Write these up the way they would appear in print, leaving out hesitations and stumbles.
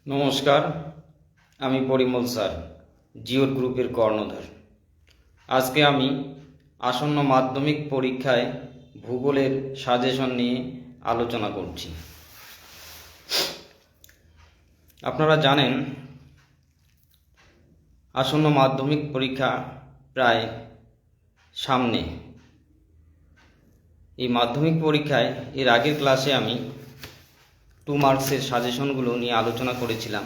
নমস্কার, আমি পরিমল স্যার, জিওর গ্রুপের কর্ণধার। আজকে আমি আসন্ন মাধ্যমিক পরীক্ষায় ভূগোলের সাজেশন নিয়ে আলোচনা করছি। আপনারা জানেন আসন্ন মাধ্যমিক পরীক্ষা প্রায় সামনে। এই মাধ্যমিক পরীক্ষায় এর আগের ক্লাসে আমি 2 মার্কসের সাজেশনগুলো নিয়ে আলোচনা করেছিলাম।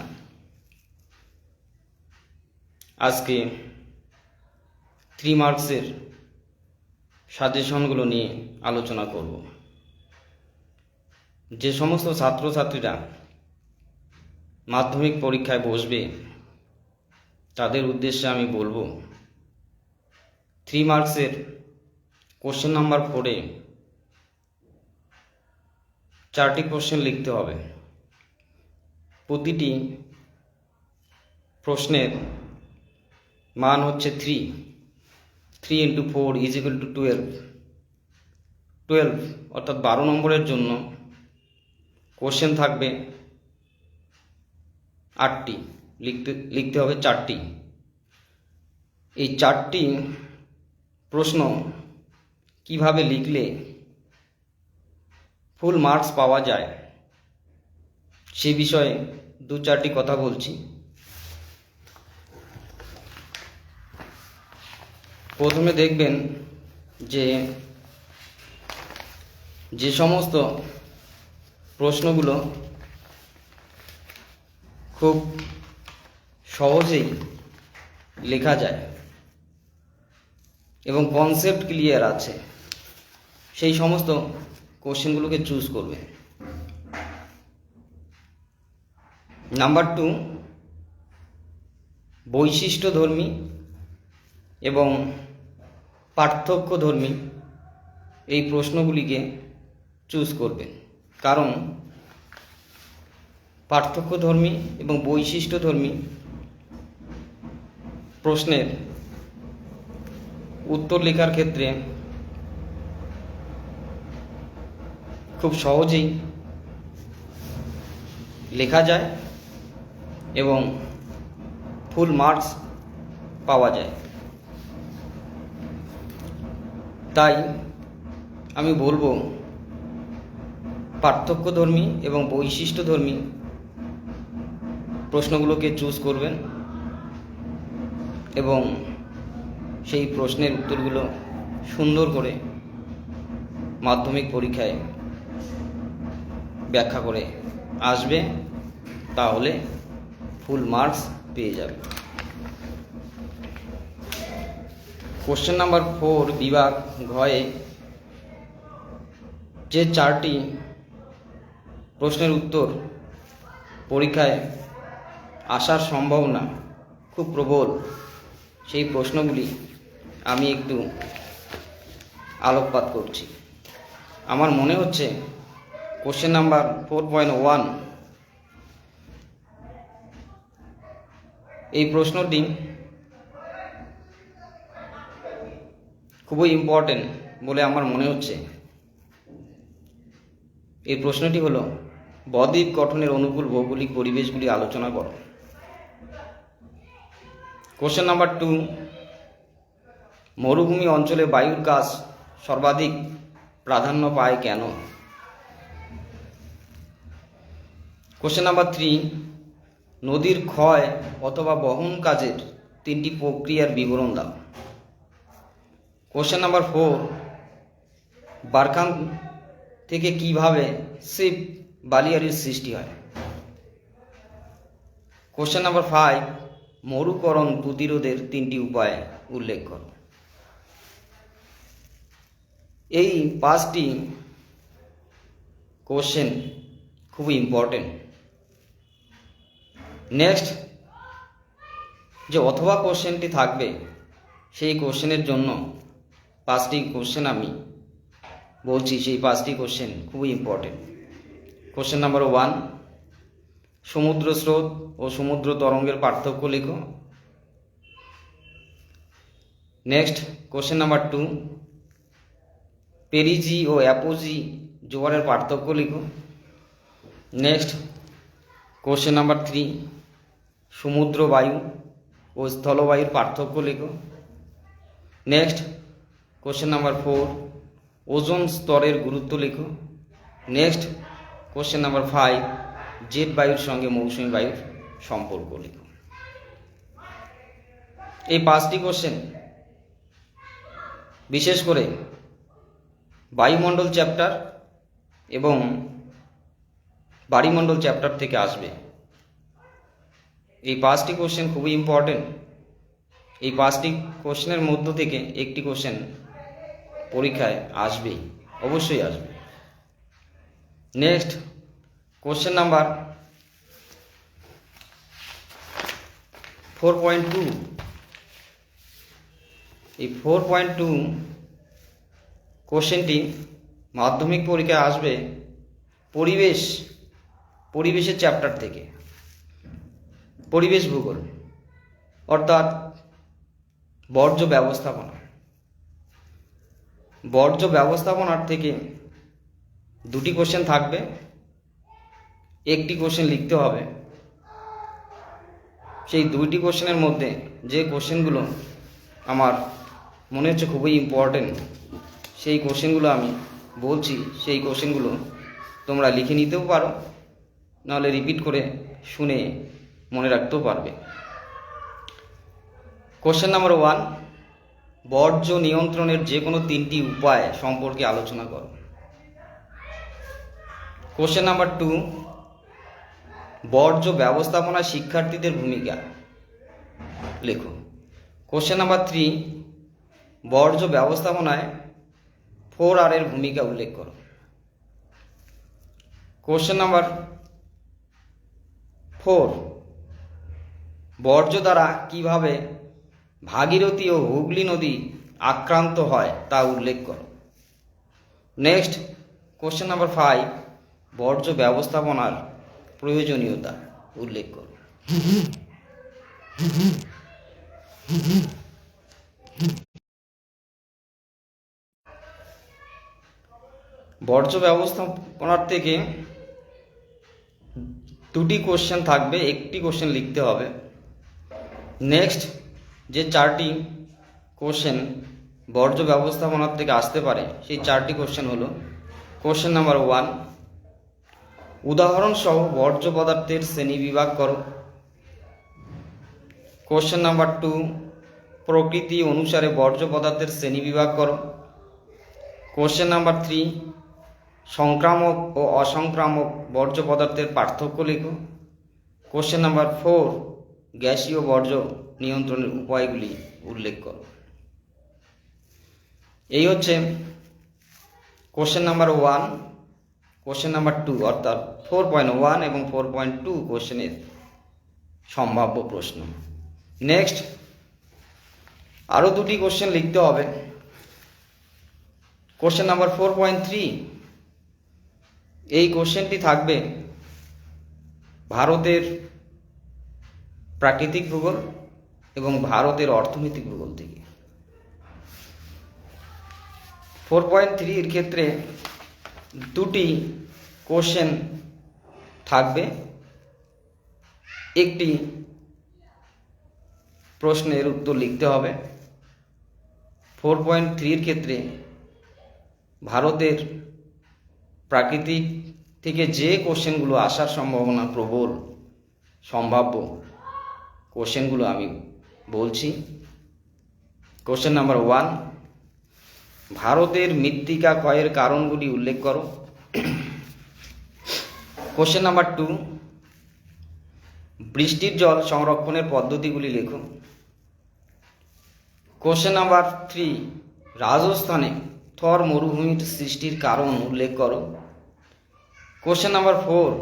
আজকে 3 মার্কসের সাজেশনগুলো নিয়ে আলোচনা করব। যে সমস্ত ছাত্রছাত্রীরা মাধ্যমিক পরীক্ষায় বসবে তাদের উদ্দেশ্যে আমি বলবো 3 মার্কসের কোশ্চেন নাম্বার 4-এ 4টি কোশ্চেন লিখতে হবে। প্রতিটি প্রশ্নের মান হচ্ছে 3 × 4 = 12 অর্থাৎ 12 নম্বরের জন্য কোশ্চেন থাকবে 8টি, লিখতে হবে 4টি। এই 4টি প্রশ্ন কিভাবে লিখলে ফুল মার্কস পাওয়া যায় সে বিষয়ে 2-4টি কথা বলছি। প্রথমে দেখবেন যে সমস্ত প্রশ্নগুলো খুব সহজেই লেখা যায় এবং কনসেপ্ট ক্লিয়ার আছে সেই সমস্ত কোশ্চেনগুলোকে চুজ করবে। নাম্বার 2, বৈশিষ্ট্যধর্মী এবং পার্থক্যধর্মী এই প্রশ্নগুলিকে চুজ করবেন, কারণ পার্থক্যধর্মী এবং বৈশিষ্ট্যধর্মী প্রশ্নের উত্তর লেখার ক্ষেত্রে খুব সহজেই লেখা যায় এবং ফুল মার্কস পাওয়া যায়। তাই আমি বলবো পার্থক্যধর্মী এবং বৈশিষ্ট্যধর্মী প্রশ্নগুলোকে চুজ করবেন এবং সেই প্রশ্নের উত্তরগুলো সুন্দর করে মাধ্যমিক পরীক্ষায় ব্যাখ্যা করে আসবে, তাহলে ফুল মার্কস পেয়ে যাবে। কোশ্চেন নাম্বার 4 বিভাগ ঘয়ে যে 4টি প্রশ্নের উত্তর পরীক্ষায় আসার সম্ভাবনা খুব প্রবল, সেই প্রশ্নগুলি আমি একটু আলোকপাত করছি। আমার মনে হচ্ছে কোশ্চেন নাম্বার 4.1 এই প্রশ্নটি খুবই ইম্পর্টেন্ট বলে আমার মনে হচ্ছে। এই প্রশ্নটি হলো বদ্বীপ গঠনের অনুকূল ভৌগোলিক পরিবেশগুলি আলোচনা করো। কোশ্চেন নাম্বার 2, মরুভূমি অঞ্চলে বায়ুর কাজ সর্বাধিক প্রাধান্য পায় কেন? কোশ্চেন নাম্বার 3, নদীর ক্ষয় অথবা বহন কাজের 3টি প্রক্রিয়ার বিবরণ দাও। কোশ্চেন নাম্বার 4, বারখান থেকে কিভাবে শিব বালিয়াড়ির সৃষ্টি হয়? কোশ্চেন নাম্বার 5, মরুকরণ প্রতিরোধের 3টি উপায় উল্লেখ করো। এই 5টি কোশ্চেন খুবই ইম্পর্টেন্ট। নেক্সট যে অথবা কোশ্চেনটি থাকবে সেই কোশ্চেনের জন্য 5টি কোশ্চেন আমি বলছি, সেই 5টি কোশ্চেন খুবই ইম্পর্টেন্ট। কোশ্চেন নাম্বার 1, সমুদ্র স্রোত ও সমুদ্র তরঙ্গের পার্থক্য লেখো। নেক্সট কোশ্চেন নাম্বার 2, পেরিজি ও অ্যাপোজি জোয়ারের পার্থক্য লেখো। নেক্সট কোশ্চেন নাম্বার 3, সমুদ্র বায়ু ও স্থলবায়ুর পার্থক্য লেখো। নেক্সট কোশ্চেন নাম্বার 4, ওজোন স্তরের গুরুত্ব লেখো। নেক্সট কোশ্চেন নাম্বার 5, জেট বায়ুর সঙ্গে মৌসুমী বায়ুর সম্পর্ক লেখো। এই 5টি কোশ্চেন বিশেষ করে বায়ুমণ্ডল চ্যাপ্টার এবং বায়ুমণ্ডল চ্যাপ্টার থেকে আসবে। এই 5টি কোশ্চেন খুবই ইম্পর্টেন্ট। এই 5টি কোশ্চেনের মধ্য থেকে একটি কোশ্চেন পরীক্ষায় আসবেই, অবশ্যই আসবে। নেক্সট কোশ্চেন নাম্বার 4.2, এই 4.2 কোশ্চেনটি মাধ্যমিক পরীক্ষায় আসবে পরিবেশের চ্যাপ্টার থেকে, পরিবেশ ভূগোল, অর্থাৎ বর্জ্য ব্যবস্থাপনার থেকে 2টি কোশ্চেন থাকবে, একটি কোশ্চেন লিখতে হবে। সেই 2টি কোশ্চেনের মধ্যে যে কোশ্চেনগুলো আমার মনে হচ্ছে খুবই ইম্পর্টেন্ট, সেই কোশ্চেনগুলো আমি বলছি। সেই কোশ্চেনগুলো তোমরা লিখে নিতেও পারো, নাহলে রিপিট করে শুনে মনে রাখতেও পারবে। কোশ্চেন নাম্বার 1, বর্জ্য নিয়ন্ত্রণের যে কোনো 3টি উপায় সম্পর্কে আলোচনা করো। কোশ্চেন নাম্বার 2, বর্জ্য ব্যবস্থাপনায় শিক্ষার্থীদের ভূমিকা লেখো। কোশ্চেন নাম্বার 3, বর্জ্য ব্যবস্থাপনায় 4R এর ভূমিকা উল্লেখ করো। কোশ্চেন নাম্বার 4, বর্জ্য দ্বারা কিভাবে ভাগীরথী ও হুগলি নদী আক্রান্ত হয় তা উল্লেখ করো। নেক্সট কোশ্চেন নাম্বার 5, বর্জ্য ব্যবস্থাপনার প্রয়োজনীয়তা উল্লেখ করো। বর্জ্য ব্যবস্থাপনার থেকে 2টি কোশ্চেন থাকবে, একটি কোশ্চেন লিখতে হবে। নেক্সট যে 4টি কোশ্চেন বর্জ্য ব্যবস্থাপনার থেকে আসতে পারে, সেই 4টি কোশ্চেন হলো: কোশ্চেন নাম্বার 1, উদাহরণসহ বর্জ্য পদার্থের শ্রেণীবিভাগ করো। কোশ্চেন নাম্বার 2, প্রকৃতি অনুসারে বর্জ্য পদার্থের শ্রেণীবিভাগ করো। কোশ্চেন নাম্বার 3, সংক্রামক ও অসংক্রামক বর্জ্য পদার্থের পার্থক্য লেখো। কোশ্চেন নাম্বার 4, গ্যাসীয় বর্জ্য নিয়ন্ত্রণের উপায়গুলি উল্লেখ করো। এই হচ্ছে কোশ্চেন নাম্বার 1, কোশ্চেন নাম্বার 2, অর্থাৎ 4.1 এবং 4.2 কোশ্চেনের সম্ভাব্য প্রশ্ন। নেক্সট আরও 2টি কোশ্চেন লিখতে হবে। কোশ্চেন নাম্বার 4.3, এই কোশ্চেনটি থাকবে ভারতের প্রাকৃতিক ভূগোল এবং ভারতের অর্থনৈতিক ভূগোল থেকে। 4.3 এর ক্ষেত্রে 2টি কোশ্চেন থাকবে, একটি প্রশ্নের উত্তর লিখতে হবে। 4.3 এর ক্ষেত্রে ভারতের প্রাকৃতিক থেকে যে কোশ্চেনগুলো আসার সম্ভাবনা প্রবল, সম্ভাব্য কোশ্চেনগুলো আমি বলছি। কোশ্চেন নাম্বার 1, ভারতের মৃত্তিকা ক্ষয়ের কারণগুলি উল্লেখ করো। কোশ্চেন নাম্বার 2, বৃষ্টির জল সংরক্ষণের পদ্ধতিগুলি লেখো। কোশ্চেন নাম্বার 3, রাজস্থানে থর মরুভূমির সৃষ্টির কারণ উল্লেখ করো। কোশ্চেন নাম্বার 4,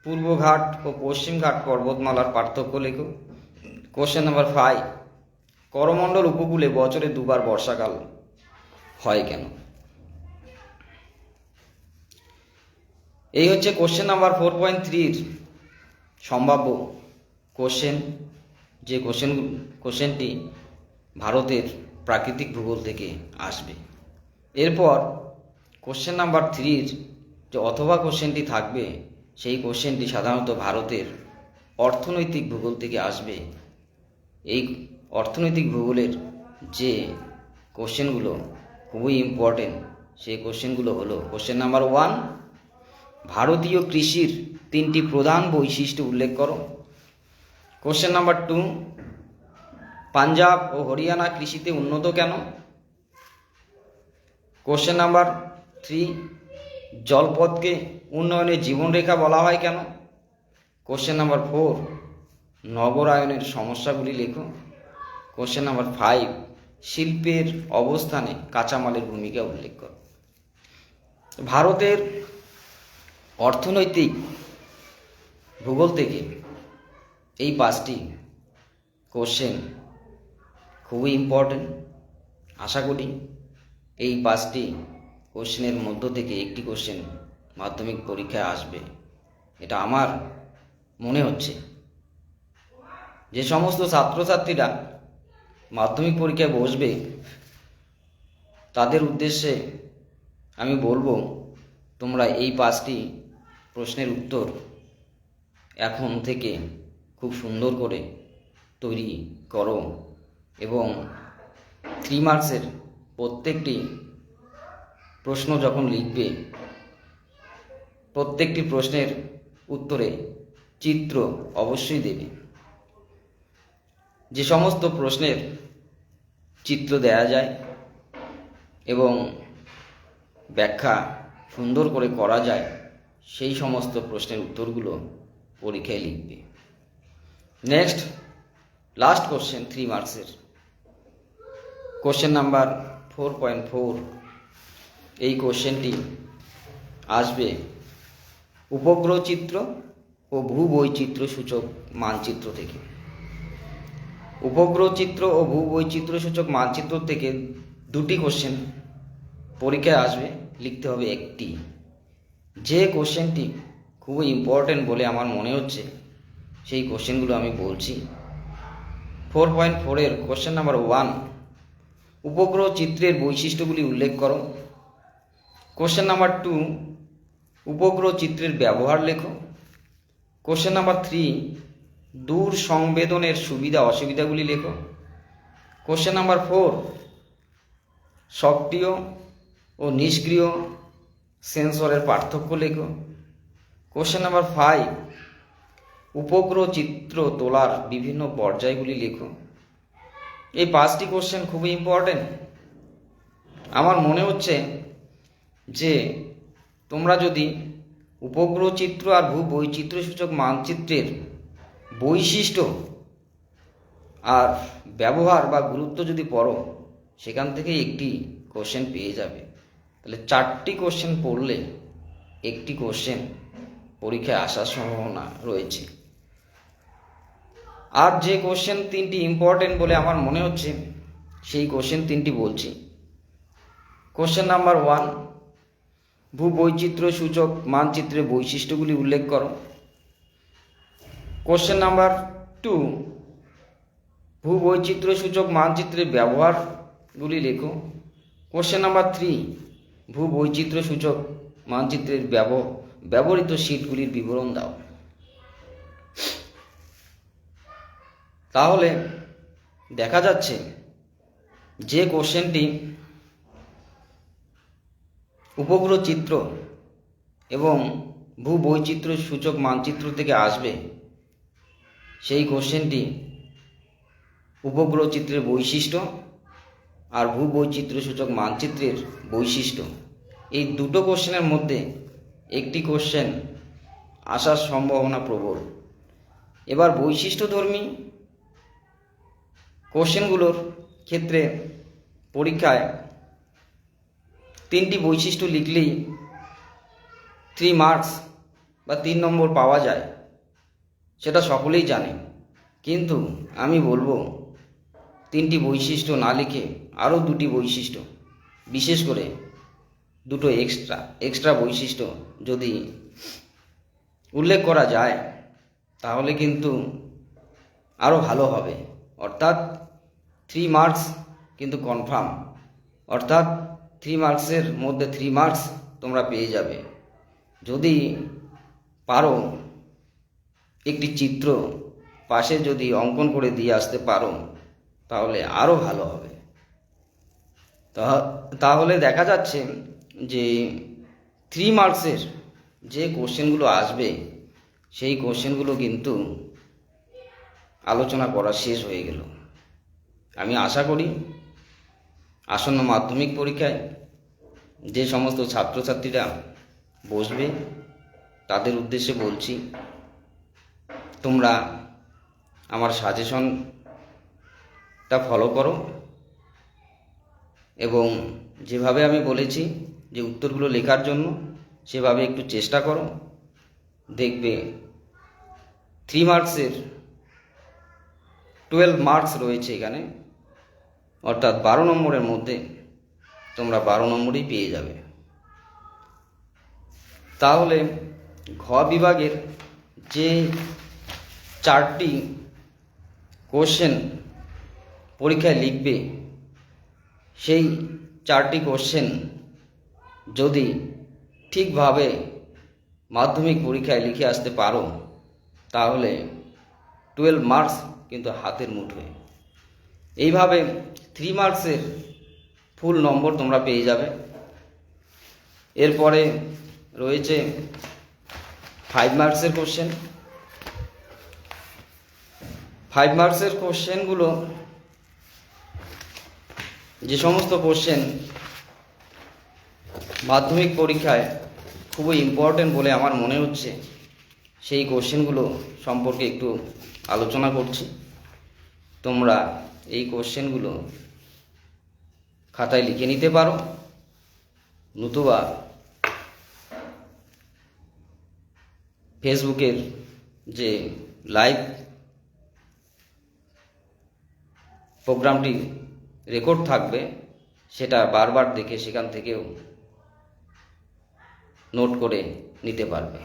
পূর্বঘাট ও পশ্চিমঘাট পর্বতমালার পার্থক্য লেখো। কোশ্চেন নাম্বার 5, করমণ্ডল উপকূলে বছরে 2বার বর্ষাকাল হয় কেন? এই হচ্ছে কোশ্চেন নাম্বার 4.3 সম্ভাব্য কোশ্চেন, যে কোশ্চেনটি ভারতের প্রাকৃতিক ভূগোল থেকে আসবে। এরপর কোশ্চেন নাম্বার 3 যে অথবা কোশ্চেনটি থাকবে, সেই কোশ্চেনটি সাধারণত ভারতের অর্থনৈতিক ভূগোল থেকে আসবে। এই অর্থনৈতিক ভূগোলের যে কোশ্চেনগুলো খুবই ইম্পর্টেন্ট, সেই কোশ্চেনগুলো হলো: কোশ্চেন নাম্বার 1, ভারতীয় কৃষির 3টি প্রধান বৈশিষ্ট্য উল্লেখ করো। কোশ্চেন নাম্বার 2, পাঞ্জাব ও হরিয়ানা কৃষিতে উন্নত কেন? কোশ্চেন নাম্বার 3, জলপথকে উন্নয়নের জীবনরেখা বলা হয় কেন? কোশ্চেন নাম্বার 4, নগরায়নের সমস্যাগুলি লেখো। কোশ্চেন নাম্বার 5, শিল্পের অবস্থানে কাঁচামালের ভূমিকা উল্লেখ করো। ভারতের অর্থনৈতিক ভূগোল থেকে এই 5টি কোশ্চেন খুবই ইম্পর্টেন্ট। আশা করি এই 5টি কোশ্চেনের মধ্য থেকে একটি কোশ্চেন মাধ্যমিক পরীক্ষায় আসবে, এটা আমার মনে হচ্ছে। যে সমস্ত ছাত্রছাত্রীরা মাধ্যমিক পরীক্ষায় বসবে তাদের উদ্দেশ্যে আমি বলবো, তোমরা এই 5টি প্রশ্নের উত্তর এখন থেকে খুব সুন্দর করে তৈরি করো এবং 3 মার্কসের প্রত্যেকটি প্রশ্ন যখন লিখবে, প্রত্যেকটি প্রশ্নের উত্তরে চিত্র অবশ্যই দেবে। যে সমস্ত প্রশ্নের চিত্র দেয়া যায় এবং ব্যাখ্যা সুন্দর করে করা যায়, সেই সমস্ত প্রশ্নের উত্তরগুলো পরীক্ষায় লিখবে। নেক্সট, লাস্ট কোশ্চেন 3 মার্কসের, কোশ্চেন নাম্বার 4.4। এই কোশ্চেনটি আসবে উপগ্রহ চিত্র ও ভূবৈচিত্র্য সূচক মানচিত্র থেকে। উপগ্রহ চিত্র ও ভূবৈচিত্র্য সূচক মানচিত্র থেকে 2টি কোশ্চেন পরীক্ষায় আসবে, লিখতে হবে একটি। যে কোশ্চেনটি খুবই ইম্পর্টেন্ট বলে আমার মনে হচ্ছে, সেই কোশ্চেনগুলো আমি বলছি। 4.4 এর কোশ্চেন নাম্বার 1, উপগ্রহ চিত্রের বৈশিষ্ট্যগুলি উল্লেখ করো। কোশ্চেন নাম্বার 2, উপগ্রহ চিত্রের ব্যবহার লেখো। কোশ্চেন নাম্বার 3, দূর সংবেদনের সুবিধা অসুবিধাগুলি লেখো। কোশ্চেন নাম্বার 4, সক্রিয় ও নিষ্ক্রিয় সেন্সরের পার্থক্য লেখো। কোশ্চেন নাম্বার 5, উপগ্রহ চিত্র তোলার বিভিন্ন পর্যায়গুলি লেখো। এই 5টি কোশ্চেন খুবই ইম্পর্টেন্ট। আমার মনে হচ্ছে যে তোমরা যদি উপগ্রহ চিত্র আর ভূবৈচিত্র্য সূচক মানচিত্রের বৈশিষ্ট্য আর ব্যবহার বা গুরুত্ব যদি পড়ো, সেখান থেকে একটি কোশ্চেন পেয়ে যাবে। তাহলে 4টি কোশ্চেন পড়লে একটি কোশ্চেন পরীক্ষায় আসার সম্ভাবনা রয়েছে। আর যে কোশ্চেন 3টি ইম্পর্টেন্ট বলে আমার মনে হচ্ছে, সেই কোশ্চেন 3টি বলছি। কোশ্চেন নাম্বার 1, ভূবৈচিত্র্য সূচক মানচিত্রের বৈশিষ্ট্যগুলি উল্লেখ করো। কোশ্চেন নাম্বার 2, ভূবৈচিত্র্য সূচক মানচিত্রের ব্যবহারগুলি লেখো। কোশ্চেন নাম্বার 3, ভূবৈচিত্র্য সূচক মানচিত্রের ব্যবহৃত শীটগুলির বিবরণ দাও। তাহলে দেখা যাচ্ছে যে কোশ্চেনটি উপগ্রহ চিত্র এবং ভূবৈচিত্র্য সূচক মানচিত্র থেকে আসবে, সেই কোশ্চেনটি উপগ্রহ চিত্রের বৈশিষ্ট্য আর ভূবৈচিত্র্য সূচক মানচিত্রের বৈশিষ্ট্য, এই 2টো কোশ্চেনের মধ্যে একটি কোশ্চেন আসার সম্ভাবনা প্রবল। এবার বৈশিষ্ট্যধর্মী কোশ্চেনগুলোর ক্ষেত্রে পরীক্ষায় 3টি বৈশিষ্ট্য লিখলেই 3 মার্কস বা 3 নম্বর পাওয়া যায়, সেটা সকলেই জানে। কিন্তু আমি বলবো 3টি বৈশিষ্ট্য না লিখে আরও 2টি বৈশিষ্ট্য, বিশেষ করে 2টো এক্সট্রা বৈশিষ্ট্য যদি উল্লেখ করা যায়, তাহলে কিন্তু আরও ভালো হবে। অর্থাৎ 3 মার্কস কিন্তু কনফার্ম, অর্থাৎ 3 মার্কসের মধ্যে 3 মার্কস তোমরা পেয়ে যাবে। যদি পারো একটি চিত্র পাশে যদি অঙ্কন করে দিয়ে আসতে পারো তাহলে আরও ভালো হবে। তাহলে দেখা যাচ্ছে যে 3 মার্কসের যে কোশ্চেনগুলো আসবে সেই কোশ্চেনগুলো কিন্তু আলোচনা করা শেষ হয়ে গেল। আমি আশা করি আসন্ন মাধ্যমিক পরীক্ষায় যে সমস্ত ছাত্রছাত্রীরা বসবে তাদের উদ্দেশ্যে বলছি, তোমরা আমার সাজেশনটা ফলো করো এবং যেভাবে আমি বলেছি যে উত্তরগুলো লেখার জন্য সেভাবে একটু চেষ্টা করো। দেখবে 3 মার্কসের 12 মার্কস রয়েছে এখানে, অর্থাৎ 12 নম্বরের মধ্যে তোমরা 12 নম্বরই পেয়ে যাবে। তাহলে ঘ বিভাগের যে 4টি কোশ্চেন পরীক্ষায় লিখবে সেই 4টি কোশ্চেন যদি ঠিকভাবে মাধ্যমিক পরীক্ষায় লিখে আসতে পারো তাহলে 12 মার্কস কিন্তু হাতের মুঠোয়। এইভাবে 3 মার্কসের ফুল নম্বর তোমরা পেয়ে যাবে। এরপরে রয়েছে 5 মার্কসের কোশ্চেন। 5 মার্কসের কোশ্চেনগুলো যে সমস্ত কোশ্চেন মাধ্যমিক পরীক্ষায় খুবই ইম্পর্টেন্ট বলে আমার মনে হচ্ছে সেই কোশ্চেনগুলো সম্পর্কে একটু আলোচনা করছি। তোমরা এই কোশ্চেনগুলো খাতায় লিখে নিতে পারো, নতুবা ফেসবুকের যে লাইভ প্রোগ্রামটি রেকর্ড থাকবে সেটা বারবার দেখে সেখান থেকেও নোট করে নিতে পারবে।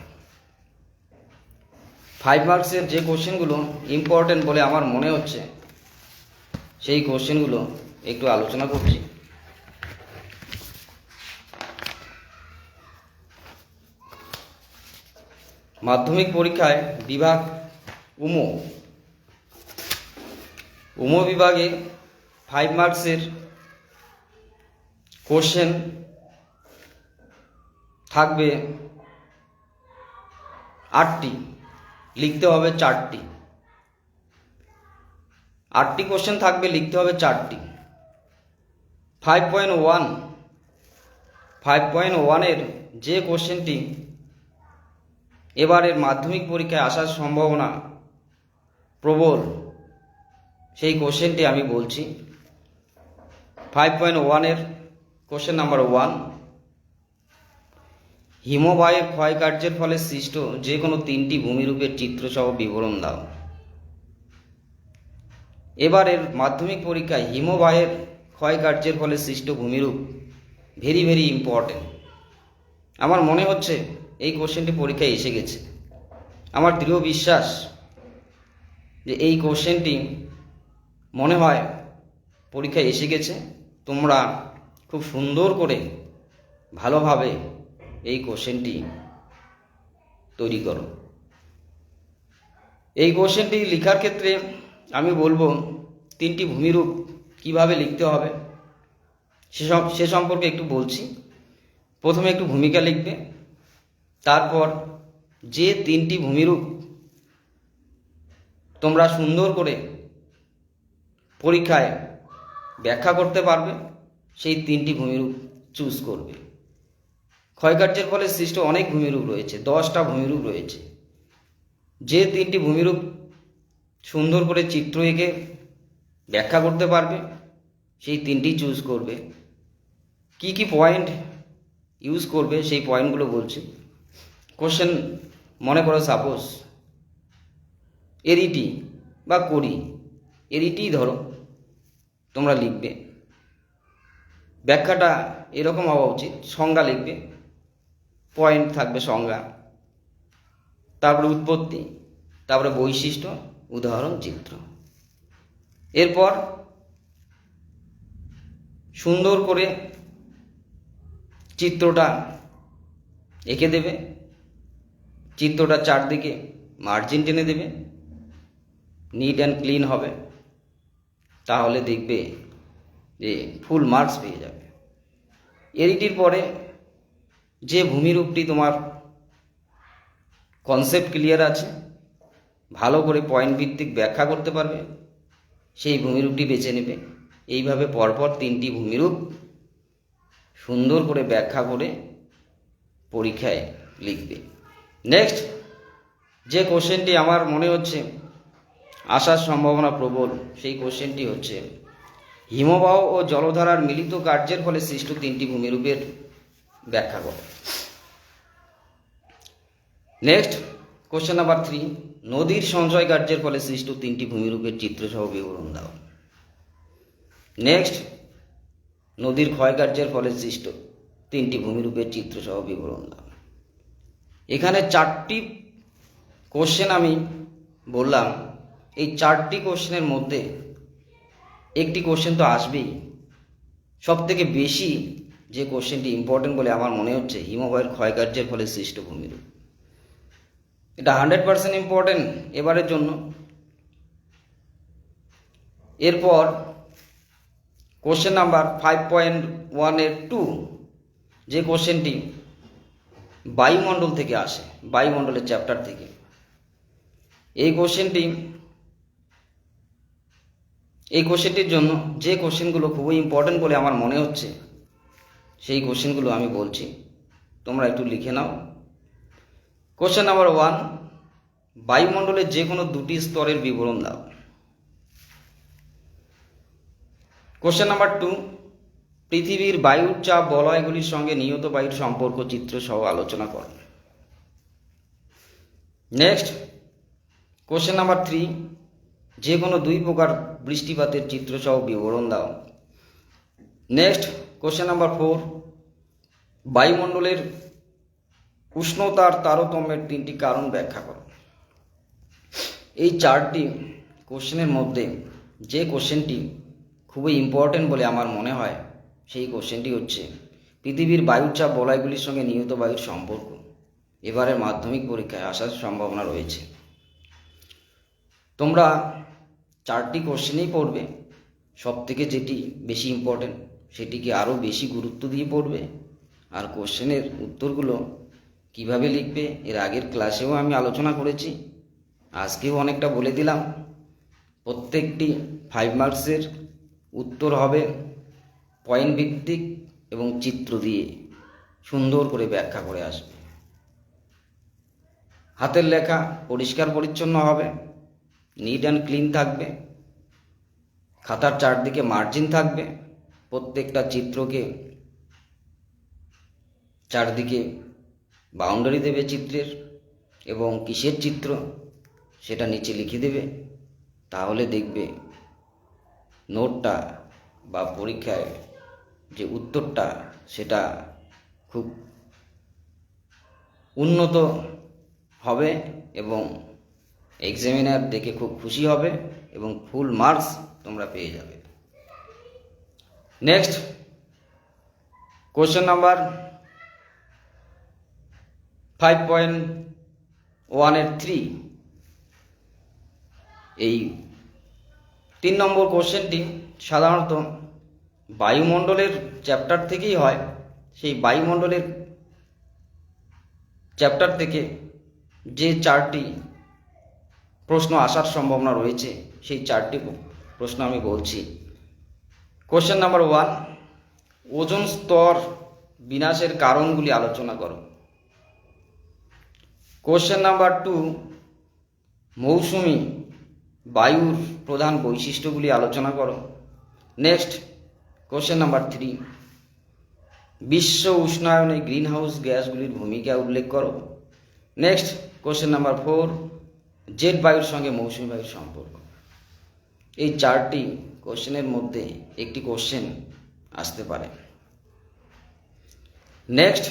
5 মার্কসের যে কোশ্চেনগুলো ইম্পর্টেন্ট বলে আমার মনে হচ্ছে সেই কোশ্চেনগুলো একটু আলোচনা করছি। মাধ্যমিক পরীক্ষায় বিভাগ উম বিভাগে 5 মার্কসের কোশ্চেন থাকবে 8টি, লিখতে হবে 4টি। 8টি কোশ্চেন থাকবে, লিখতে হবে 4টি। 5.1 এর যে কোশ্চেনটি এবারের মাধ্যমিক পরীক্ষায় আসার সম্ভাবনা প্রবল সেই কোশ্চেনটি আমি বলছি। 5.1 এর কোশ্চেন নাম্বার 1, হিমবাহের ক্ষয়কার্যের ফলে সৃষ্ট যে কোনো 3টি ভূমিরূপের চিত্রসহ বিবরণ দাও। এবারের মাধ্যমিক পরীক্ষায় হিমবাহের ক্ষয়কার্যের ফলে সৃষ্ট ভূমিরূপ ভেরি ভেরি ইম্পর্টেন্ট। আমার মনে হচ্ছে এই কোশ্চেনটি পরীক্ষায় এসে গেছে। আমার দৃঢ় বিশ্বাস যে এই কোশ্চেনটি মনে হয় পরীক্ষায় এসে গেছে। তোমরা খুব সুন্দর করে ভালোভাবে এই কোশ্চেনটি তৈরি করো। এই কোশ্চেনটি লেখার ক্ষেত্রে আমি বলবো 3টি ভূমিরূপ কিভাবে লিখতে হবে সে সম্পর্কে একটু বলছি। প্রথমে একটু ভূমিকা লিখবে, তারপর যে 3টি ভূমিরূপ তোমরা সুন্দর করে পরীক্ষায় ব্যাখ্যা করতে পারবে সেই 3টি ভূমিরূপ চুজ করবে। ক্ষয়কার্যের ফলে সৃষ্ট অনেক ভূমিরূপ রয়েছে, 10টা ভূমিরূপ রয়েছে। যে 3টি ভূমিরূপ সুন্দর করে চিত্র এঁকে ব্যাখ্যা করতে পারবে সেই 3টি চুজ করবে। কি কি পয়েন্ট ইউজ করবে সেই পয়েন্টগুলো বলছি। কোশ্চেন মনে করো সাপোজ এরিটি বা করি, এরিটি ধরো তোমরা লিখবে। ব্যাখ্যাটা এরকম হওয়া উচিত, সংজ্ঞা লিখবে, পয়েন্ট থাকবে সংজ্ঞা, তারপরে উৎপত্তি, তারপরে বৈশিষ্ট্য, উদাহরণ, চিত্র। এরপর সুন্দর করে চিত্রটা এঁকে দেবে। চিত্রটা চারদিকে মার্জিন টেনে দেবে, নিট অ্যান্ড ক্লিন হবে, তাহলে দেখবে যে ফুল মার্কস পেয়ে যাবে। এডিটির পরে যে ভূমিরূপটি তোমার কনসেপ্ট ক্লিয়ার আছে, ভালো করে পয়েন্ট ভিত্তিক ব্যাখ্যা করতে পারবে, সেই ভূমিরূপটি বেছে নেবে। এইভাবে পরপর 3টি ভূমিরূপ সুন্দর করে ব্যাখ্যা করে পরীক্ষায় লিখবে। নেক্সট যে কোশ্চেনটি আমার মনে হচ্ছে আসার সম্ভাবনা প্রবল, সেই কোশ্চেনটি হচ্ছে হিমবাহ ও জলধারার মিলিত কার্যের ফলে সৃষ্ট 3টি ভূমিরূপের ব্যাখ্যা করো। নেক্সট কোশ্চেন নাম্বার 3, নদীর সঞ্চয় কার্যের ফলে সৃষ্ট 3টি ভূমিরূপের চিত্রসহ বিবরণ দাও। নেক্সট নদীর ক্ষয় কার্যের ফলে সৃষ্ট 3টি ভূমিরূপের চিত্রসহ বিবরণ দাও। এখানে 4টি কোশ্চেন আমি বললাম, এই 4টি কোশ্চেনের মধ্যে একটি কোশ্চেন তো আসবেই। সব থেকে বেশি যে কোশ্চেনটি ইম্পর্টেন্ট বলে আমার মনে হচ্ছে হিমবাহের ক্ষয়কার্যের ফলে সৃষ্ট ভূমিরূপ। এটা 100% ইম্পর্টেন্ট এবারের জন্য। এরপর কোশ্চেন নাম্বার 5.1 2, যে কোশ্চেনটি বায়ুমণ্ডল থেকে আসে, বায়ুমণ্ডলের চ্যাপ্টার থেকে। এই কোশ্চেনটির জন্য যে কোশ্চেনগুলো খুবই ইম্পর্টেন্ট বলে আমার মনে হচ্ছে সেই কোশ্চেনগুলো আমি বলছি, তোমরা একটু লিখে নাও। কোশ্চেন নাম্বার 1, বায়ুমণ্ডলের যে কোনো 2টি স্তরের বিবরণ দাও। কোশ্চেন নাম্বার 2, পৃথিবীর বায়ুর চাপ বলয়গুলির সঙ্গে নিয়ত বায়ুর সম্পর্ক চিত্র সহ আলোচনা কর। নেক্সট কোশ্চেন নাম্বার 3, যে কোনো 2 প্রকার বৃষ্টিপাতের চিত্র সহ বিবরণ দাও। নেক্সট কোশ্চেন নাম্বার 4, বায়ুমণ্ডলের উষ্ণতার তারতম্যের 3টি কারণ ব্যাখ্যা করো। এই 4টি কোশ্চেনের মধ্যে যে কোশ্চেনটি খুবই ইম্পর্টেন্ট বলে আমার মনে হয় সেই কোশ্চেনটি হচ্ছে পৃথিবীর বায়ুচাপ বলয়গুলির সঙ্গে নিয়ত বায়ুর সম্পর্ক। এবারের মাধ্যমিক পরীক্ষায় আসার সম্ভাবনা রয়েছে। তোমরা 4টি কোশ্চেনেই পড়বে, সব থেকে যেটি বেশি ইম্পর্টেন্ট সেটিকে আরও বেশি গুরুত্ব দিয়ে পড়বে। আর কোশ্চেনের উত্তরগুলো কিভাবে লিখবে এর আগের ক্লাসেও আমি আলোচনা করেছি, আজকেও অনেকটা বলে দিলাম। প্রত্যেকটি 5 মার্কসের উত্তর হবে পয়েন্ট ভিত্তিক এবং চিত্র দিয়ে সুন্দর করে ব্যাখ্যা করে আসবে। হাতের লেখা পরিষ্কার পরিচ্ছন্ন হবে, নিট অ্যান্ড ক্লিন থাকবে, খাতার চারদিকে মার্জিন থাকবে, প্রত্যেকটা চিত্রকে চারদিকে বাউন্ডারি দেবে চিত্রের, এবং কিসের চিত্র সেটা নিচে লিখে দেবে। তাহলে দেখবে নোটটা বা পরীক্ষায় যে উত্তরটা সেটা খুব উন্নত হবে এবং এক্সামিনার দেখে খুব খুশি হবে এবং ফুল মার্কস তোমরা পেয়ে যাবে। নেক্সট কোশ্চেন নাম্বার 5.1 3, এই 3 নম্বর কোশ্চেনটি সাধারণত বায়ুমণ্ডলের চ্যাপ্টার থেকেই হয়। সেই বায়ুমণ্ডলের চ্যাপ্টার থেকে যে 4টি প্রশ্ন আসার সম্ভাবনা রয়েছে সেই 4টি প্রশ্ন আমি বলছি। কোশ্চেন নাম্বার 1, ওজোন স্তর বিনাশের কারণগুলি আলোচনা করো। কোশ্চেন নাম্বার 2, মৌসুমি বায়ুর প্রধান বৈশিষ্ট্যগুলি আলোচনা করো। নেক্সট কোশ্চেন নাম্বার 3, বিশ্ব উষ্ণায়নে গ্রিনহাউস গ্যাসগুলির ভূমিকা উল্লেখ করো। নেক্সট কোশ্চেন নাম্বার 4, জেট বায়ুর সঙ্গে মৌসুমি বায়ুর সম্পর্ক। এই 4টি কোশ্চেনের মধ্যে একটি কোশ্চেন আসতে পারে। নেক্সট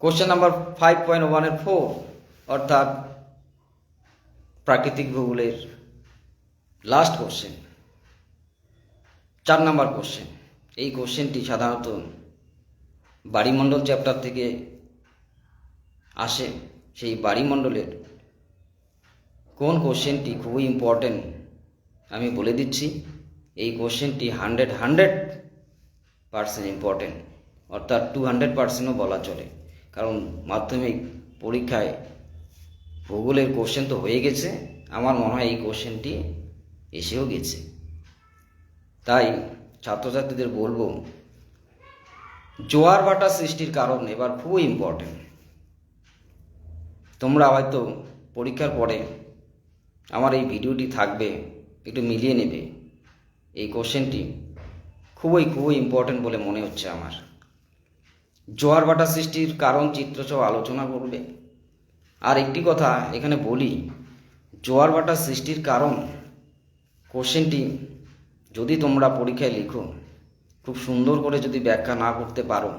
কোশ্চেন নাম্বার 5.1 4, অর্থাৎ প্রাকৃতিক ভূগোলের লাস্ট কোশ্চেন, 4 নম্বর কোশ্চেন। এই কোশ্চেনটি সাধারণত বায়ুমণ্ডল চ্যাপ্টার থেকে আসে। সেই বাড়িমণ্ডলের কোন কোশ্চেনটি খুবই ইম্পর্টেন্ট আমি বলে দিচ্ছি। এই কোশ্চেনটি 100% ইম্পর্টেন্ট, অর্থাৎ 200%ও বলা চলে। কারণ মাধ্যমিক পরীক্ষায় ভূগোলের কোশ্চেন তো হয়ে গেছে, আমার মনে হয় এই কোশ্চেনটি এসেও গেছে। তাই ছাত্রছাত্রীদের বলবো, জোয়ার ভাটা সৃষ্টির কারণ এবার খুবই ইম্পর্টেন্ট। তোমরা হয়তো পরীক্ষার পরে আমার এই ভিডিওটি থাকবে, একটু মিলিয়ে নেবে। এই কোশ্চেনটি খুবই ইম্পর্টেন্ট বলে মনে হচ্ছে আমার। জোয়ার ভাটা সৃষ্টির কারণ চিত্রসহ আলোচনা করবে। আর একটি কথা এখানে বলি, জোয়ার ভাটা সৃষ্টির কারণ কোশ্চেনটি যদি তোমরা পরীক্ষায় লিখো, খুব সুন্দর করে যদি ব্যাখ্যা না করতে পারো,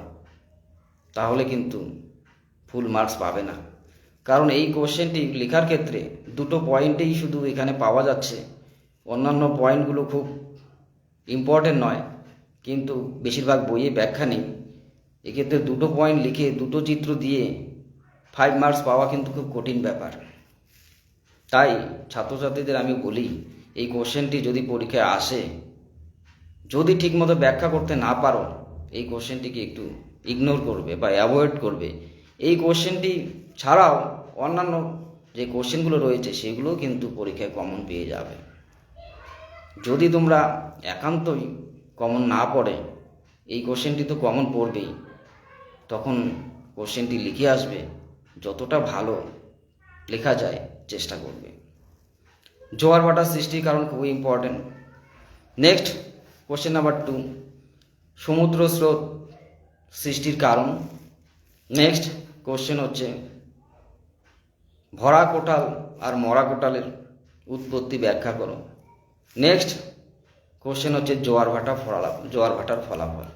তাহলে কিন্তু ফুল মার্কস পাবে না। কারণ এই কোশ্চেনটি লেখার ক্ষেত্রে দুটো পয়েন্টেই শুধু এখানে পাওয়া যাচ্ছে, অন্যান্য পয়েন্টগুলো খুব ইম্পর্টেন্ট নয়, কিন্তু বেশিরভাগ বইয়ে ব্যাখ্যা নেই। এক্ষেত্রে দুটো পয়েন্ট লিখে দুটো চিত্র দিয়ে 5 মার্কস পাওয়া কিন্তু খুব কঠিন ব্যাপার। তাই ছাত্রছাত্রীদের আমি বলি, এই কোশ্চেনটি যদি পরীক্ষায় আসে, যদি ঠিকমতো ব্যাখ্যা করতে না পারো, এই কোশ্চেনটিকে একটু ইগনোর করবে বা অ্যাভয়েড করবে। এই কোশ্চেনটি ছাড়াও অন্যান্য যে কোশ্চেনগুলো রয়েছে সেগুলোও কিন্তু পরীক্ষায় কমন পেয়ে যাবে। যদি তোমরা একান্তই কমন না পড়ে, এই কোশ্চেনটি তো কমন পড়বেই, তখন কোশ্চেনটি লিখে আসবে, যতটা ভালো লেখা যায় চেষ্টা করবে। জোয়ার ভাটার সৃষ্টির কারণ খুবই ইম্পর্টেন্ট। নেক্সট কোশ্চেন নাম্বার 2, সমুদ্র স্রোত সৃষ্টির কারণ। নেক্সট কোশ্চেন হচ্ছে ভরা কোটাল আর মরা কোটালের উৎপত্তি ব্যাখ্যা করো। নেক্সট কোশ্চেন হচ্ছে জোয়ার ভাটার ফলাফল।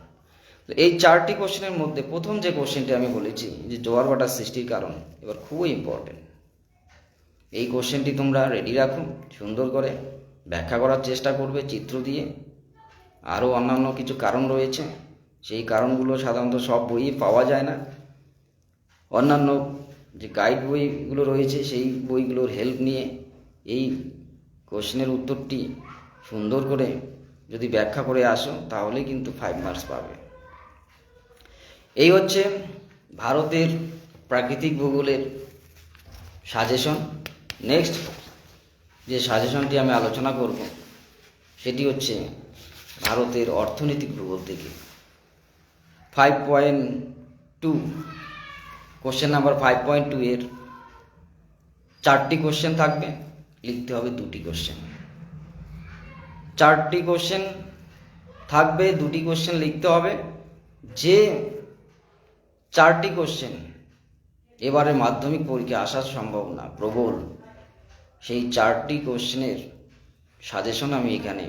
তো এই 4টি কোশ্চেনের মধ্যে প্রথম যে কোশ্চেনটি আমি বলেছি যে জোয়ার ভাটার সৃষ্টির কারণ, এবার খুবই ইম্পর্টেন্ট। এই কোশ্চেনটি তোমরা রেডি রাখো, সুন্দর করে ব্যাখ্যা করার চেষ্টা করবে চিত্র দিয়ে। আরও অন্যান্য কিছু কারণ রয়েছে, সেই কারণগুলো সাধারণত সব বইয়ে পাওয়া যায় না। অন্যান্য যে গাইড বইগুলো রয়েছে সেই বইগুলোর হেল্প নিয়ে এই কোশ্চেনের উত্তরটি সুন্দর করে যদি ব্যাখ্যা করে আসো, তাহলে কিন্তু 5 মার্কস পাবে। এই হচ্ছে ভারতের প্রাকৃতিক ভূগোলের সাজেশন। নেক্সট যে সাজেশনটি আমি আলোচনা করব সেটি হচ্ছে ভারতের অর্থনৈতিক ভূগোল থেকে 5.2, কোশ্চেন নাম্বার 5.2 এর 4টি কোশ্চেন থাকবে, লিখতে হবে 2টি কোশ্চেন। 4টি কোশ্চেন থাকবে, 2টি কোশ্চেন লিখতে হবে। যে 4টি কোশ্চেন এবারে মাধ্যমিক পরীক্ষায় আসার সম্ভাবনা প্রবল, সেই 4টি কোশ্চেনের সাজেশন আমি এখানে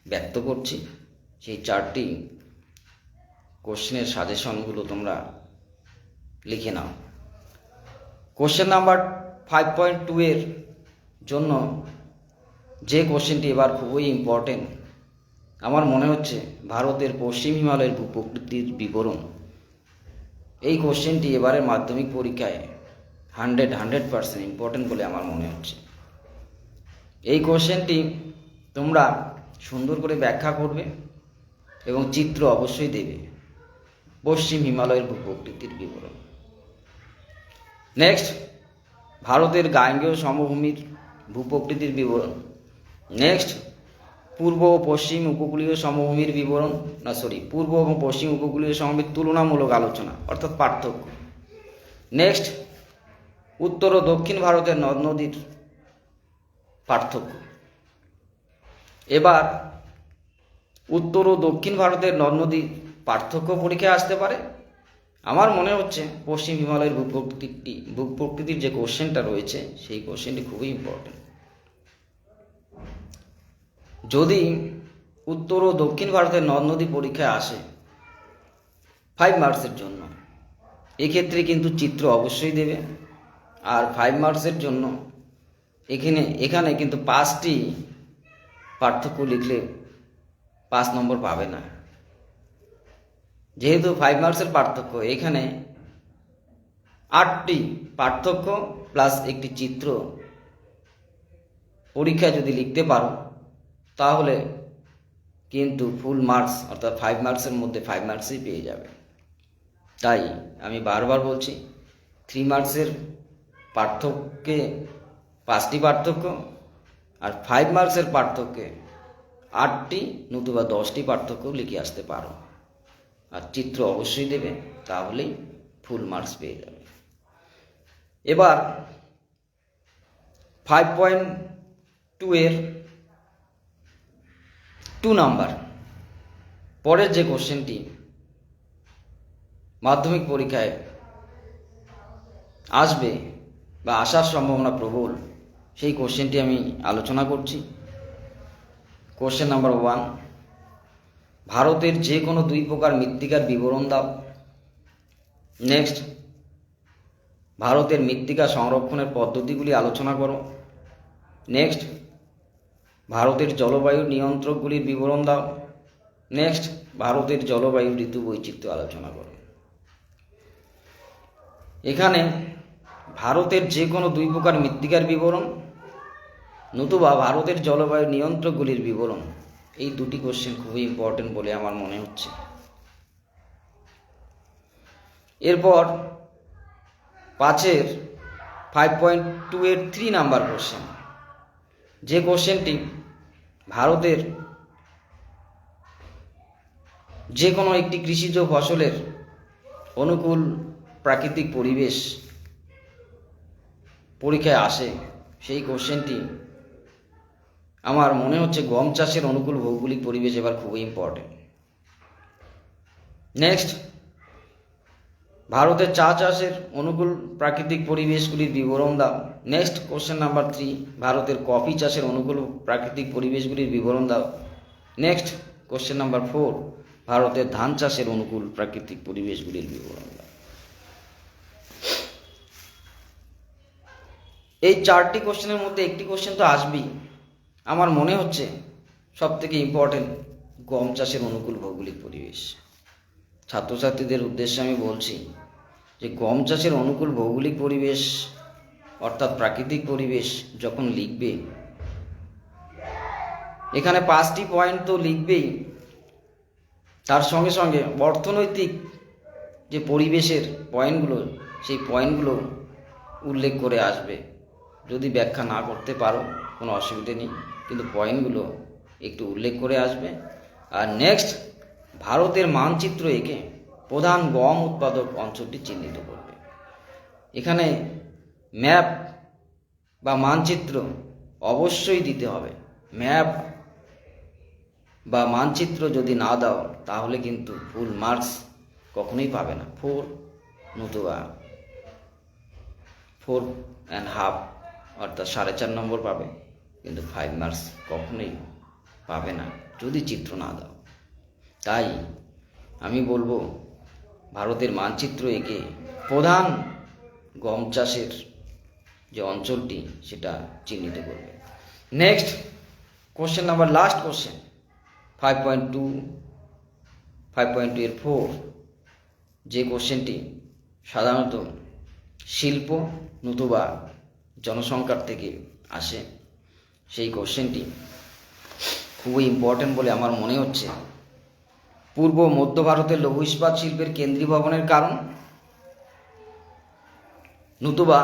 ব্যক্ত করছি। সেই 4টি কোশ্চেনের সাজেশনগুলো তোমরা লিখে নাও। কোশ্চেন নাম্বার 5.2 এর জন্য যে কোশ্চেনটি এবার খুবই ইম্পর্টেন্ট, আমার মনে হচ্ছে ভারতের পশ্চিম হিমালয়ের ভূপ্রকৃতির বিবরণ। এই কোশ্চেনটি এবারের মাধ্যমিক পরীক্ষায় 100% ইম্পর্টেন্ট বলে আমার মনে হচ্ছে। এই কোশ্চেনটি তোমরা সুন্দর করে ব্যাখ্যা করবে এবং চিত্র অবশ্যই দেবে, পশ্চিম হিমালয়ের ভূপ্রকৃতির বিবরণ। নেক্সট ভারতের গাঙ্গেয় সমভূমির ভূপ্রকৃতির বিবরণ। নেক্সট পূর্ব ও পশ্চিম উপকূলীয় সমভূমির বিবরণ, পূর্ব এবং পশ্চিম উপকূলীয় সমভূমির তুলনামূলক আলোচনা, অর্থাৎ পার্থক্য। নেক্সট উত্তর ও দক্ষিণ ভারতের নদ নদীর পার্থক্য। এবার উত্তর ও দক্ষিণ ভারতের নদ নদীর পার্থক্য পরীক্ষায় আসতে পারে। আমার মনে হচ্ছে পশ্চিম হিমালয়ের ভূপ্রকৃতির যে কোশ্চেনটা রয়েছে সেই কোশ্চেনটি খুবই ইম্পর্টেন্ট। যদি উত্তর ও দক্ষিণ ভারতের নদ নদী পরীক্ষায় আসে 5 মার্কসের জন্য, এক্ষেত্রে কিন্তু চিত্র অবশ্যই দেবে। আর 5 মার্কসের জন্য এখানে কিন্তু 5টি পার্থক্য লিখলে 5 নম্বর পাবে না। যেহেতু 5 মার্কসের পার্থক্য, এখানে 8টি পার্থক্য প্লাস একটি চিত্র পরীক্ষায় যদি লিখতে পারো তাহলে কিন্তু ফুল মার্কস অর্থাৎ 5 মার্কসের মধ্যে 5 মার্কসই পেয়ে যাবে। তাই আমি বারবার বলছি 3 মার্কসের পার্থক্যে 5টি পার্থক্য আর 5 মার্কসের পার্থক্যে 8টি নতুবা 10টি পার্থক্য লিখে আসতে পারো, আর চিত্র অবশ্যই দেবে, তাহলেই ফুল মার্কস পেয়ে যাবে। এবার 5.2 এর 2 নাম্বার পরের যে কোশ্চেনটি মাধ্যমিক পরীক্ষায় আসবে বা আসার সম্ভাবনা প্রবল, সেই কোশ্চেনটি আমি আলোচনা করছি। কোশ্চেন নাম্বার 1, ভারতের যে কোনো 2 প্রকার মৃত্তিকার বিবরণ দাও। নেক্সট, ভারতের মৃত্তিকা সংরক্ষণের পদ্ধতিগুলি আলোচনা করো। নেক্সট, ভারতের জলবায়ু নিয়ন্ত্রকগুলির বিবরণ দাও। নেক্সট, ভারতের জলবায়ু ঋতু বৈচিত্র্য আলোচনা করো। এখানে ভারতের যে কোনো 2 প্রকার মৃত্তিকার বিবরণ নতুবা ভারতের জলবায়ু নিয়ন্ত্রকগুলির বিবরণ, এই 2টি কোশ্চেন খুবই ইম্পর্টেন্ট বলে আমার মনে হচ্ছে। এরপর 5.2 এর 3 নাম্বার কোশ্চেন, যে কোশ্চেনটি ভারতের যে কোনো একটি কৃষিজ ফসলের অনুকূল প্রাকৃতিক পরিবেশ পরীক্ষায় আসে, সেই কোশ্চেনটি আমার মনে হচ্ছে গম চাষের অনুকূল ভৌগোলিক পরিবেশ এবার খুবই ইম্পর্টেন্ট। নেক্সট, ভারতের চা চাষের অনুকূল প্রাকৃতিক পরিবেশগুলির বিবরণ দাও। নেক্সট, কোশ্চেন নাম্বার 3, ভারতের কফি চাষের অনুকূল প্রাকৃতিক পরিবেশগুলির বিবরণ দাও। নেক্সট, কোশ্চেন নাম্বার 4, ভারতের ধান চাষের অনুকূল প্রাকৃতিক পরিবেশগুলির বিবরণ দাও। এই 4টি কোশ্চেনের মধ্যে একটি কোশ্চেন তো আসবেই। আমার মনে হচ্ছে সবথেকে ইম্পর্টেন্ট গম চাষের অনুকূল ভৌগোলিক পরিবেশ। ছাত্রছাত্রীদের উদ্দেশ্যে আমি বলছি যে গম চাষের অনুকূল ভৌগোলিক পরিবেশ অর্থাৎ প্রাকৃতিক পরিবেশ যখন লিখবে, এখানে 5টি পয়েন্ট তো লিখবেই, তার সঙ্গে সঙ্গে অর্থনৈতিক যে পরিবেশের পয়েন্টগুলো, সেই পয়েন্টগুলো উল্লেখ করে আসবে। যদি ব্যাখ্যা না করতে পারো কোনো অসুবিধে নেই, কিন্তু পয়েন্টগুলো একটু উল্লেখ করে আসবে। আর নেক্সট, ভারতের মানচিত্র এঁকে প্রধান গম উৎপাদক অঞ্চলটি চিহ্নিত করবে। এখানে ম্যাপ বা মানচিত্র অবশ্যই দিতে হবে। ম্যাপ বা মানচিত্র যদি না দাও তাহলে কিন্তু ফুল মার্কস কখনোই পাবে না। 4 নতুবা 4.5 অর্থাৎ 4.5 নম্বর পাবে, কিন্তু 5 মার্কস কখনোই পাবে না যদি চিত্র না দাও। তাই আমি বলবো ভারতের মানচিত্র এঁকে প্রধান গম চাষের যে অঞ্চলটি সেটা চিহ্নিত করবে। Next question number, last question 5.2 এর 4, যে কোশ্চেনটি সাধারণত শিল্প নতুবা জনসংখ্যার থেকে আসে, সেই কোশ্চেনটি খুবই ইম্পর্টেন্ট বলে আমার মনে হচ্ছে। পূর্ব মধ্য ভারতের লৌহ ইস্পাত শিল্পের কেন্দ্রীভবনের কারণ নতুবা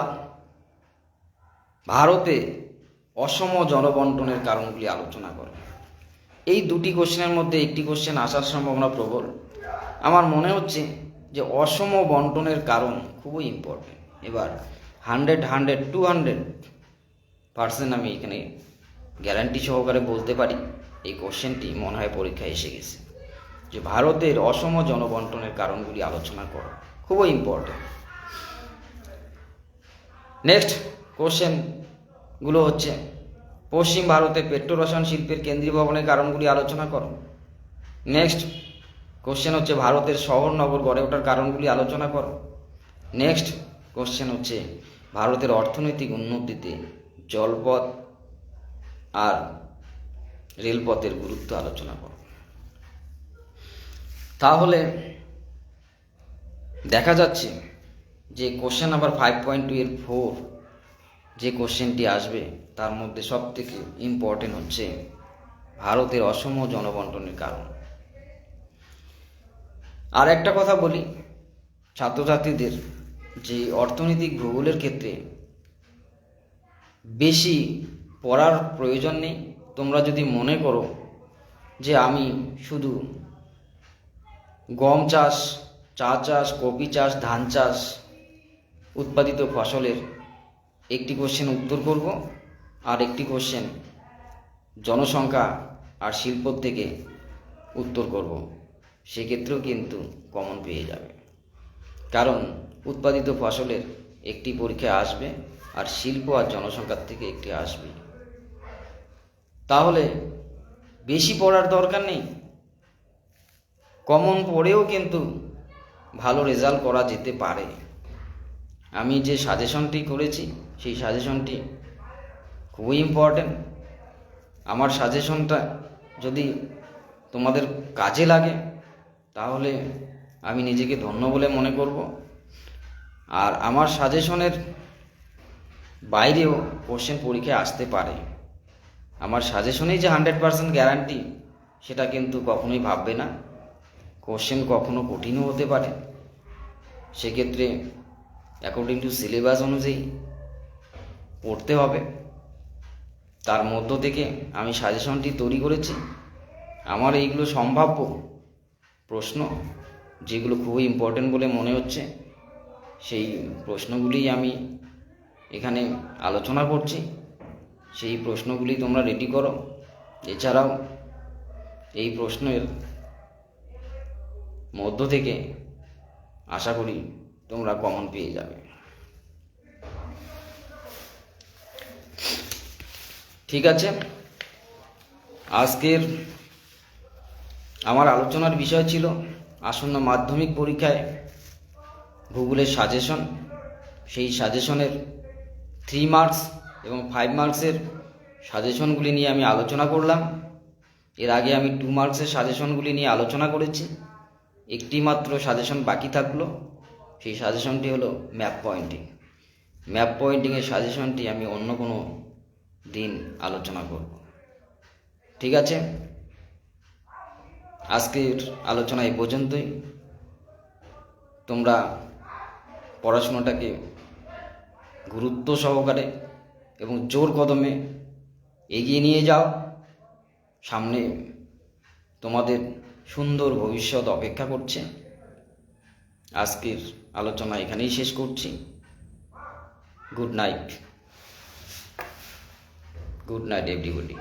ভারতে অসম জনবন্টনের কারণগুলি আলোচনা করে। এই 2টি কোশ্চেনের মধ্যে একটি কোশ্চেন আসার সম্ভাবনা প্রবল। আমার মনে হচ্ছে যে অসম বন্টনের কারণ খুবই ইম্পর্টেন্ট। এবার 200% আমি এখানে গ্যারান্টি সহকারে বলতে পারি এই কোশ্চেনটি মনে হয় পরীক্ষায় এসে গেছে, যে ভারতের অসম জনবন্টনের কারণগুলি আলোচনা করা খুবই ইম্পর্টেন্ট। নেক্সট কোশ্চেনগুলো হচ্ছে পশ্চিম ভারতে পেট্রোরসায়ন শিল্পের কেন্দ্রীভবনের কারণগুলি আলোচনা করো। নেক্সট কোশ্চেন হচ্ছে ভারতের শহর নগর গড়ে ওঠার কারণগুলি আলোচনা করো। নেক্সট কোশ্চেন হচ্ছে ভারতের অর্থনৈতিক উন্নতিতে জলপথ আর রেলপথের গুরুত্ব আলোচনা করো। তাহলে দেখা যাচ্ছে যে কোশ্চেন নাম্বার 5.2 যে কোশ্চেনটি আসবে তার মধ্যে সবথেকে ইম্পর্টেন্ট হচ্ছে ভারতের অসম জনবন্টনের কারণ। আর একটা কথা বলি, ছাত্রছাত্রীদের যে অর্থনৈতিক ভূগোলের ক্ষেত্রে বেশি পড়ার প্রয়োজন নেই। তোমরা যদি মনে করো যে আমি শুধু গম চাষ, চা চাষ, কপি চাষ, ধান চাষ উৎপাদিত ফসলের একটি কোশ্চেন উত্তর করব আর একটি কোশ্চেন জনসংখ্যা আর শিল্প থেকে উত্তর করব, সেক্ষেত্রেও কিন্তু কমন পেয়ে যাবে। কারণ উৎপাদিত ফসলের একটি পরীক্ষায় আসবে আর শিল্প আর জনসংখ্যার থেকে একটি আসবে। তাহলে বেশি পড়ার দরকার নেই, কমন পড়েও কিন্তু ভালো রেজাল্ট করা যেতে পারে। আমি যে সাজেশনটি করেছি সেই সাজেশনটি খুবই ইম্পর্ট্যান্ট। আমার সাজেশনটা যদি তোমাদের কাজে লাগে তাহলে আমি নিজেকে ধন্য বলে মনে করব। আর আমার সাজেশনের বাইরেও কোশ্চেন পরীক্ষায় আসতে পারে। আমার সাজেশনেই যে 100% গ্যারান্টি সেটা কিন্তু কখনোই ভাববে না। কোশ্চেন কখনো কঠিনও হতে পারে, সেক্ষেত্রে অ্যাকর্ডিং টু সিলেবাস অনুযায়ী পড়তে হবে। তার মধ্য থেকে আমি সাজেশনটি তৈরি করেছি। আমার এইগুলো সম্ভাব্য প্রশ্ন যেগুলো খুবই ইম্পর্টেন্ট বলে মনে হচ্ছে, সেই প্রশ্নগুলি আমি এখানে আলোচনা করছি। সেই প্রশ্নগুলি তোমরা রেডি করো। এছাড়াও এই প্রশ্নের মধ্য থেকে আশা করি তোমরা কমন পেয়ে যাবে। ঠিক আছে, আজকের আমার আলোচনার বিষয় ছিল আসন্ন মাধ্যমিক পরীক্ষায় ভূগোলের সাজেশন। সেই সাজেশনের 3 মার্কস এবং 5 মার্কসের সাজেশনগুলি নিয়ে আমি আলোচনা করলাম। এর আগে আমি 2 মার্কসের সাজেশনগুলি নিয়ে আলোচনা করেছি। একটি মাত্র সাজেশন বাকি থাকলো, সেই সাজেশনটি হলো ম্যাপ পয়েন্টিং। ম্যাপ পয়েন্টিংয়ের সাজেশনটি আমি অন্য কোনো দিন আলোচনা করব। ঠিক আছে, আজকের আলোচনা এই পর্যন্তই। তোমরা পড়াশোনাটাকে গুরুত্ব সহকারে এবং জোর কদমে এগিয়ে নিয়ে যাও। সামনে তোমাদের সুন্দর ভবিষ্যৎ অপেক্ষা করছে। আজকের আলোচনা এখানেই শেষ করছি। Good night, good night everybody.